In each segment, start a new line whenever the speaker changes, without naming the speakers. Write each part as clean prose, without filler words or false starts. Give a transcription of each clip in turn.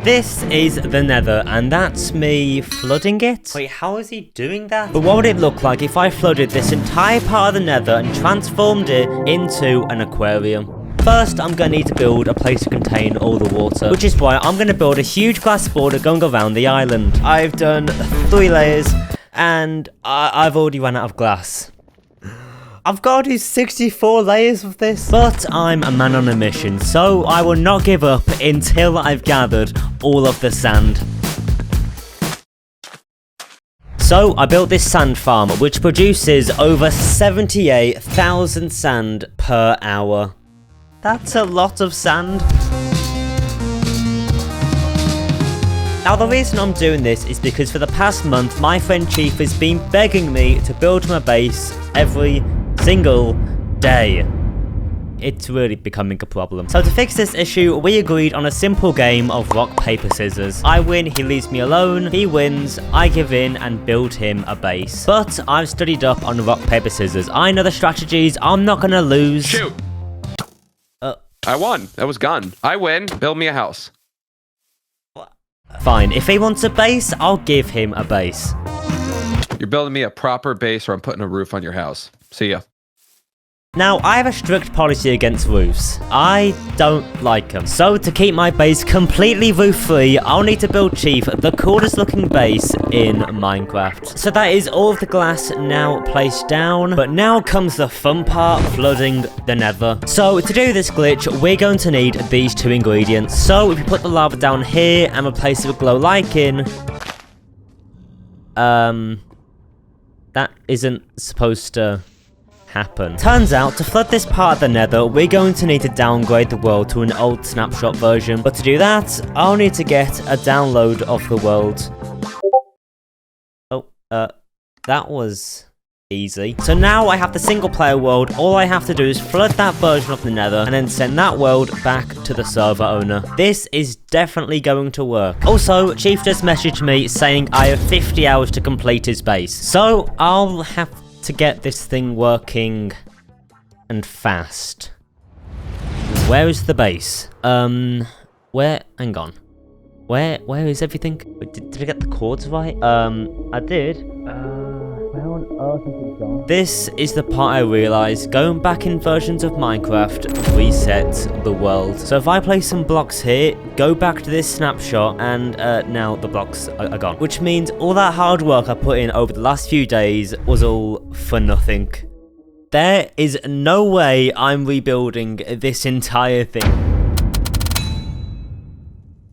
This is the Nether, and that's me flooding it. Wait, how is he doing that? But what would it look like if I flooded this entire part of the Nether and transformed it into an aquarium? First, I'm going to need to build a place to contain all the water, which is why I'm going to build a huge glass border going around the island. I've done 3 layers, and I've already run out of glass. I've got to do 64 layers of this. But I'm a man on a mission, so I will not give up until I've gathered all of the sand. So I built this sand farm, which produces over 78,000 sand per hour. That's a lot of sand. Now the reason I'm doing this is because for the past month, my friend Chief has been begging me to build my base every single day. It's really becoming a problem. So to fix this issue, we agreed on a simple game of rock, paper, scissors. I win, he leaves me alone. He wins, I give in and build him a base. But I've studied up on rock, paper, scissors. I know the strategies. I'm not gonna lose.
Shoot. I won. That was gun. I win. Build me a house.
Fine. If he wants a base, I'll give him a base.
You're building me a proper base or I'm putting a roof on your house. See ya.
Now, I have a strict policy against roofs. I don't like them. So, to keep my base completely roof-free, I'll need to build Chief the coolest looking base in Minecraft. So that is all of the glass now placed down. But now comes the fun part, flooding the Nether. So, to do this glitch, we're going to need these 2 ingredients. So, if you put the lava down here and replace it with glow lichen... that isn't supposed to happen. Turns out, to flood this part of the Nether, we're going to need to downgrade the world to an old snapshot version. But to do that, I'll need to get a download of the world. Oh, that was easy. So now I have the single player world. All I have to do is flood that version of the Nether and then send that world back to the server owner. This is definitely going to work. Also, Chief just messaged me saying I have 50 hours to complete his base. So I'll have to get this thing working and fast. Where is the base? Hang on. Where is everything? Wait, did I get the chords right? I did. Where on earth is it gone? This is the part I realised. Going back in versions of Minecraft resets the world. So if I place some blocks here, go back to this snapshot, and now the blocks are gone. Which means all that hard work I put in over the last few days was all for nothing. There is no way I'm rebuilding this entire thing.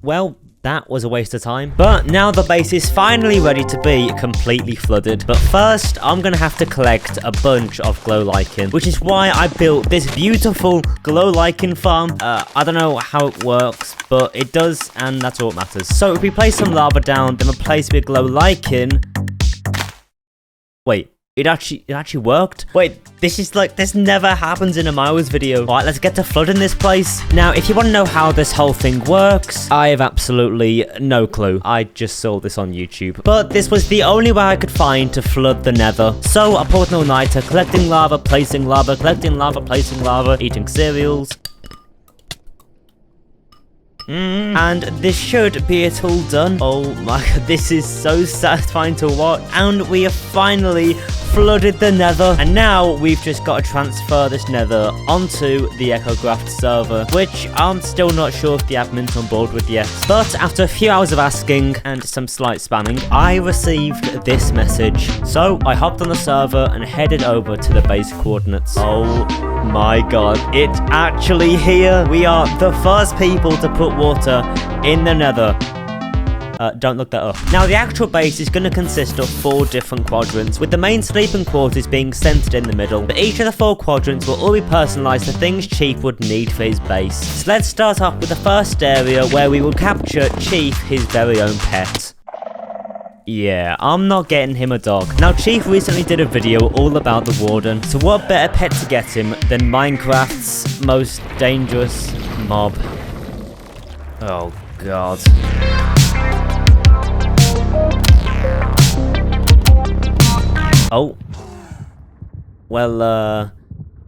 Well, that was a waste of time. But now the base is finally ready to be completely flooded. But first, I'm going to have to collect a bunch of glow lichen, which is why I built this beautiful glow lichen farm. I don't know how it works, but it does, and that's all that matters. So if we place some lava down, then replace it with glow lichen. Wait. It actually worked? Wait, this never happens in a Miles video. Alright, let's get to flooding this place. Now, if you want to know how this whole thing works, I have absolutely no clue. I just saw this on YouTube. But this was the only way I could find to flood the Nether. So I poured an all-nighter, collecting lava, placing lava, collecting lava, placing lava, eating cereals. And this should be it all done. Oh my god, this is so satisfying to watch. And we have finally flooded the Nether. And now we've just got to transfer this Nether onto the EchoCraft server, which I'm still not sure if the admin's on board with yet. But after a few hours of asking and some slight spamming, I received this message. So I hopped on the server and headed over to the base coordinates. Oh my god, it's actually here. We are the first people to put water in the Nether. Don't look that up. Now, the actual base is going to consist of 4 different quadrants, with the main sleeping quarters being centered in the middle. But each of the 4 quadrants will all be personalized to things Chief would need for his base. So let's start off with the first area, where we will capture Chief, his very own pet. Yeah, I'm not getting him a dog. Now, Chief recently did a video all about the Warden, so what better pet to get him than Minecraft's most dangerous mob? Oh, God. Oh. Well,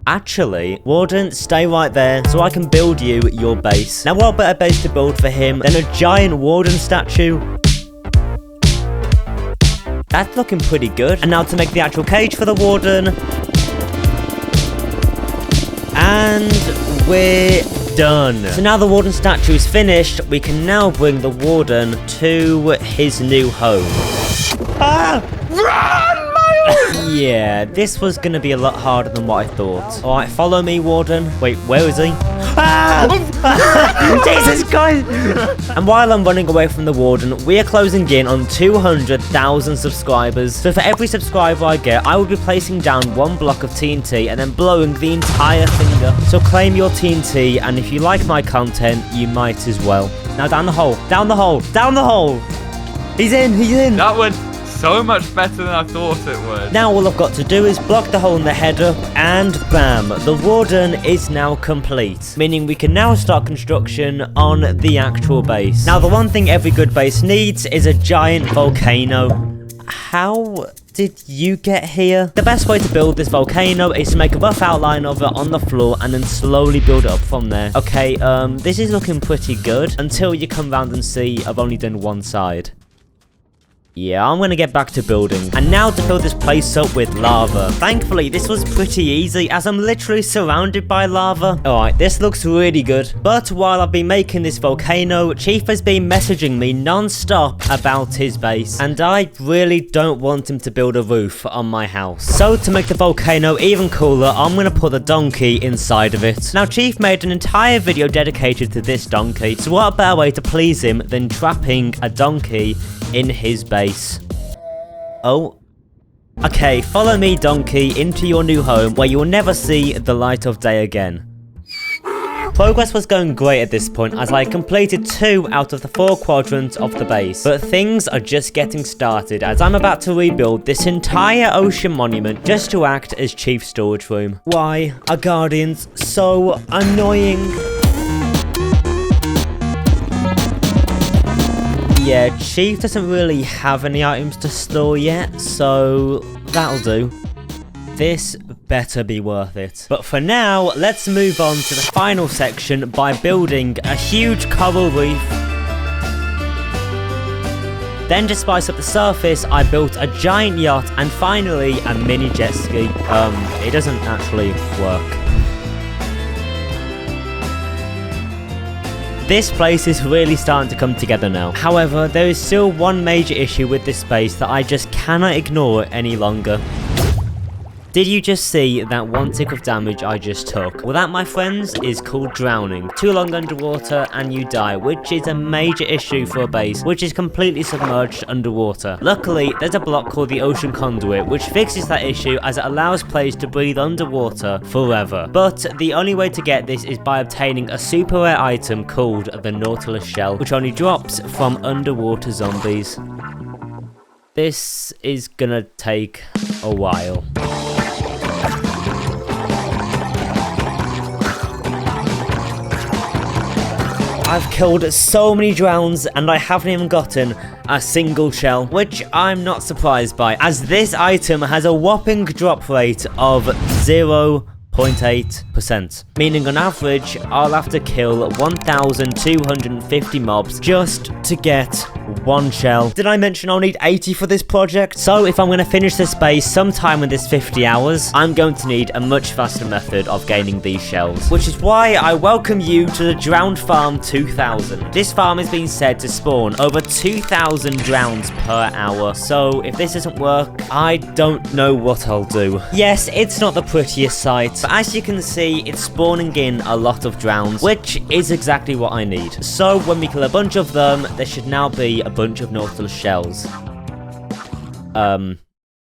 Actually, Warden, stay right there so I can build you your base. Now, what better base to build for him than a giant Warden statue? That's looking pretty good. And now to make the actual cage for the Warden. And we're done. So now the Warden statue is finished, we can now bring the Warden to his new home. Ah!
Run, Miles!
Yeah, this was gonna be a lot harder than what I thought. Alright, follow me, Warden. Wait, where is he? Ah! Jesus Christ! And while I'm running away from the Warden, we are closing in on 200,000 subscribers. So for every subscriber I get, I will be placing down one block of TNT and then blowing the entire thing up. So claim your TNT, and if you like my content, you might as well. Now down the hole, down the hole, down the hole! He's in, he's in!
That went so much better than I thought it would.
Now all I've got to do is block the hole in the header, and bam, the Warden is now complete. Meaning we can now start construction on the actual base. Now the one thing every good base needs is a giant volcano. How did you get here? The best way to build this volcano is to make a rough outline of it on the floor and then slowly build it up from there. Okay, this is looking pretty good until you come round and see I've only done one side. Yeah, I'm gonna get back to building. And now to fill this place up with lava. Thankfully, this was pretty easy as I'm literally surrounded by lava. Alright, this looks really good. But while I've been making this volcano, Chief has been messaging me non-stop about his base. And I really don't want him to build a roof on my house. So to make the volcano even cooler, I'm gonna put a donkey inside of it. Now, Chief made an entire video dedicated to this donkey. So what a better way to please him than trapping a donkey in his base. Oh. Okay, follow me, donkey, into your new home where you will never see the light of day again. Progress was going great at this point as I completed 2 out of the 4 quadrants of the base. But things are just getting started as I'm about to rebuild this entire ocean monument just to act as Chief's storage room. Why are guardians so annoying? Yeah, Chief doesn't really have any items to store yet, so that'll do. This better be worth it. But for now, let's move on to the final section by building a huge coral reef. Then to spice up the surface, I built a giant yacht and finally a mini jet ski. It doesn't actually work. This place is really starting to come together now. However, there is still one major issue with this space that I just cannot ignore any longer. Did you just see that 1 tick of damage I just took? Well, that, my friends, is called drowning. Too long underwater and you die, which is a major issue for a base, which is completely submerged underwater. Luckily, there's a block called the Ocean Conduit, which fixes that issue as it allows players to breathe underwater forever. But the only way to get this is by obtaining a super rare item called the Nautilus Shell, which only drops from underwater zombies. This is gonna take a while. I've killed so many drowns and I haven't even gotten a single shell, which I'm not surprised by, as this item has a whopping drop rate of 0.8%, meaning on average I'll have to kill 1,250 mobs just to get 1 shell. Did I mention I'll need 80 for this project? So if I'm going to finish this base sometime in this 50 hours, I'm going to need a much faster method of gaining these shells, which is why I welcome you to the Drowned Farm 2000. This farm has been said to spawn over 2,000 drowns per hour, so if this doesn't work, I don't know what I'll do. Yes, it's not the prettiest sight, but as you can see, it's spawning in a lot of drowns, which is exactly what I need. So when we kill a bunch of them, there should now be a bunch of Nautilus shells.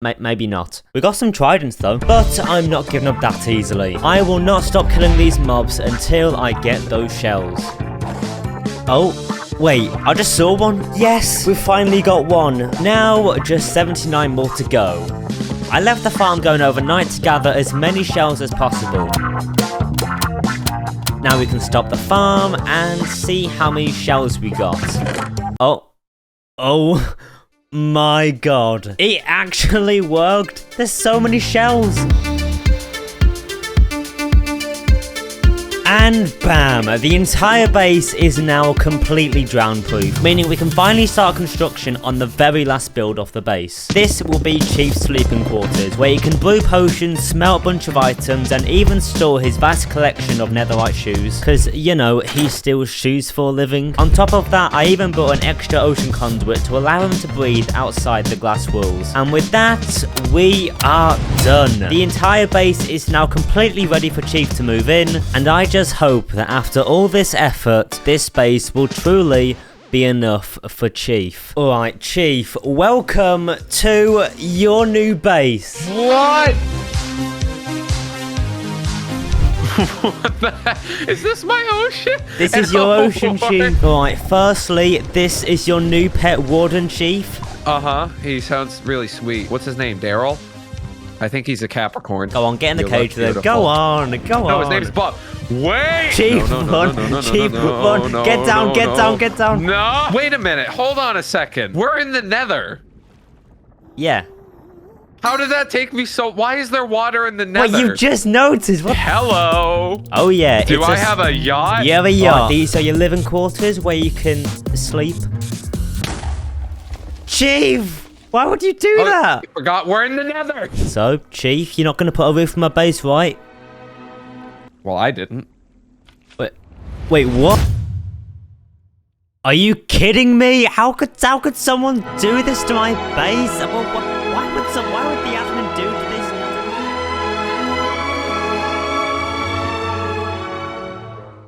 Maybe not. We got some tridents though, but I'm not giving up that easily. I will not stop killing these mobs until I get those shells. Oh, wait, I just saw one. Yes, we finally got one. Now, just 79 more to go. I left the farm going overnight to gather as many shells as possible. Now we can stop the farm and see how many shells we got. Oh my god. It actually worked. There's so many shells. And bam, the entire base is now completely drown proof, meaning we can finally start construction on the very last build of the base. This will be Chief's sleeping quarters, where he can brew potions, smelt a bunch of items, and even store his vast collection of netherite shoes, because, you know, he steals shoes for a living. On top of that, I even built an extra ocean conduit to allow him to breathe outside the glass walls. And with that, we are done. The entire base is now completely ready for Chief to move in, and I just hope that after all this effort, this base will truly be enough for Chief. Alright, Chief, welcome to your new base.
What? What the heck? Is this my ocean?
This is your ocean, Chief. Alright, firstly, this is your new pet Warden, Chief.
Uh-huh. He sounds really sweet. What's his name? Daryl? I think he's a Capricorn.
Go on, get in the cage with him. Go on, go on.
No, his name's Bob. Wait!
Chief, run. Chief, run. Get down, get down, get down.
No! Wait a minute. Hold on a second. We're in the Nether.
Yeah.
How did that take me so... Why is there water in the Nether?
Wait, you just noticed. What?
Hello.
Oh, yeah.
Do I have a yacht?
You have a yacht. These are your living quarters where you can sleep. Chief! Why would you do that?
I forgot we're in the Nether.
So, Chief, you're not going to put a roof on my base, right?
Well, I didn't.
Wait, what? Are you kidding me? How could someone do this to my base? Why would the